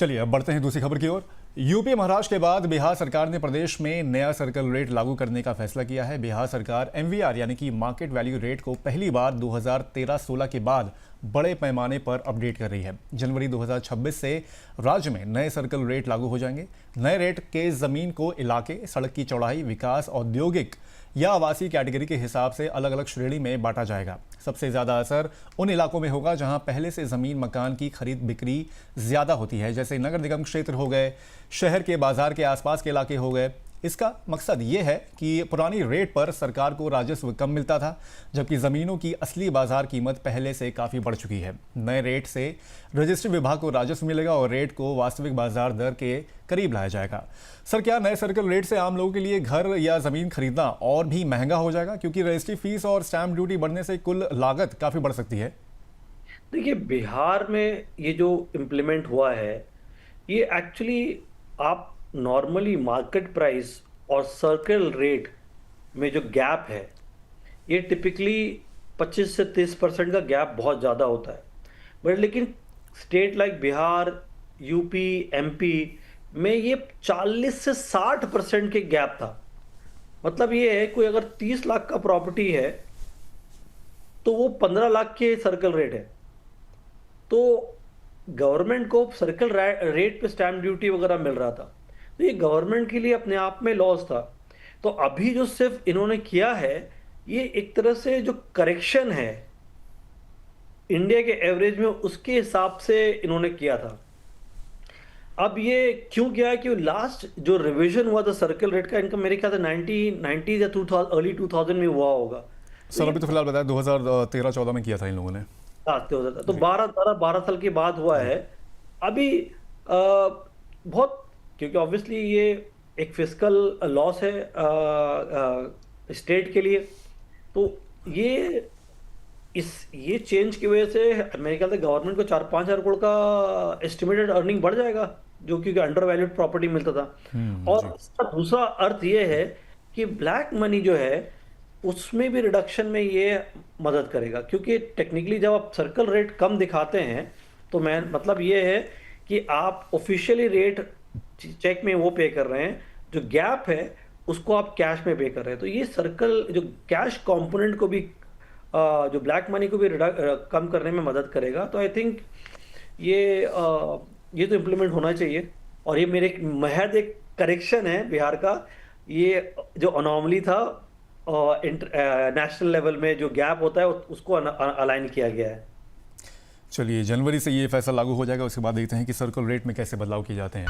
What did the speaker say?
चलिए अब बढ़ते हैं दूसरी खबर की ओर। यूपी महाराष्ट्र के बाद बिहार सरकार ने प्रदेश में नया सर्कल रेट लागू करने का फैसला किया है। बिहार सरकार एमवीआर यानी कि मार्केट वैल्यू रेट को पहली बार 2013-16 के बाद बड़े पैमाने पर अपडेट कर रही है। जनवरी 2026 से राज्य में नए सर्कल रेट लागू हो जाएंगे। नए रेट के जमीन को इलाके, सड़क की चौड़ाई, विकास, औद्योगिक या आवासीय कैटेगरी के हिसाब से अलग अलग श्रेणी में बांटा जाएगा। सबसे ज्यादा असर उन इलाकों में होगा जहां पहले से जमीन मकान की खरीद बिक्री ज्यादा होती है, जैसे नगर निगम क्षेत्र हो गए, शहर के बाजार के आसपास के इलाके हो गए। इसका मकसद ये है कि पुरानी रेट पर सरकार को राजस्व कम मिलता था, जबकि जमीनों की असली बाजार कीमत पहले से काफी बढ़ चुकी है। नए रेट से रजिस्ट्री विभाग को राजस्व मिलेगा और रेट को वास्तविक बाजार दर के करीब लाया जाएगा। सर, क्या नए सर्कल रेट से आम लोगों के लिए घर या जमीन खरीदना और भी महंगा हो जाएगा, क्योंकि रजिस्ट्री फीस और स्टैंप ड्यूटी बढ़ने से कुल लागत काफी बढ़ सकती है? देखिए, बिहार में ये जो इम्प्लीमेंट हुआ है, ये एक्चुअली आप नॉर्मली मार्केट प्राइस और सर्कल रेट में जो गैप है, ये टिपिकली 25 से 30% का गैप बहुत ज़्यादा होता है। बट लेकिन state like Bihar, UP, MP में ये 40 से 60% के गैप था। मतलब ये है, कोई अगर 30 लाख का प्रॉपर्टी है तो वो 15 लाख के सर्कल रेट है। तो गवर्नमेंट को सर्कल रेट पे स्टैम्प ड्यूटी वगैरह मिल रहा था, तो ये गवर्नमेंट के लिए अपने आप में लॉस था। तो अभी जो सिर्फ इन्होंने किया है, ये एक तरह से जो करेक्शन है इंडिया के एवरेज में, उसके हिसाब से इन्होंने किया था। अब ये क्यों किया है कि लास्ट जो रिवीजन हुआ था सर्कल रेट का, इनका मेरे ख्याल से 1990 या 2000 अर्ली 2000 में हुआ होगा। तो सर, ये अभी तो फिलहाल बताया 2013-14 में किया था इन लोगों ने। आते होता था, तो 12 साल के बाद हुआ है। अभी बहुत, क्योंकि ऑब्वियसली ये एक फिस्कल लॉस है स्टेट के लिए। तो ये चेंज की वजह से मेरे ख्याल से गवर्नमेंट को 4-5 हजार करोड़ का एस्टिमेटेड अर्निंग बढ़ जाएगा, जो क्योंकि अंडर वैल्यूड प्रॉपर्टी मिलता था। और जी। इसका दूसरा अर्थ ये है कि ब्लैक मनी जो है उसमें भी रिडक्शन में ये मदद करेगा, क्योंकि टेक्निकली जब आप सर्कल रेट कम दिखाते हैं तो मैं मतलब ये है कि आप ऑफिशियली रेट चेक में वो पे कर रहे हैं, जो गैप है उसको आप कैश में पे कर रहे हैं। तो ये सर्कल जो कैश कंपोनेंट को भी जो ब्लैक मनी को भी कम करने में मदद करेगा। तो आई थिंक ये तो इम्प्लीमेंट होना चाहिए। और ये मेरे महज एक करेक्शन है बिहार का, ये जो अनोमली था नेशनल लेवल में जो गैप होता है उसको अलाइन किया गया है। चलिए, जनवरी से ये फैसला लागू हो जाएगा, उसके बाद देखते हैं कि सर्कल रेट में कैसे बदलाव किए जाते हैं।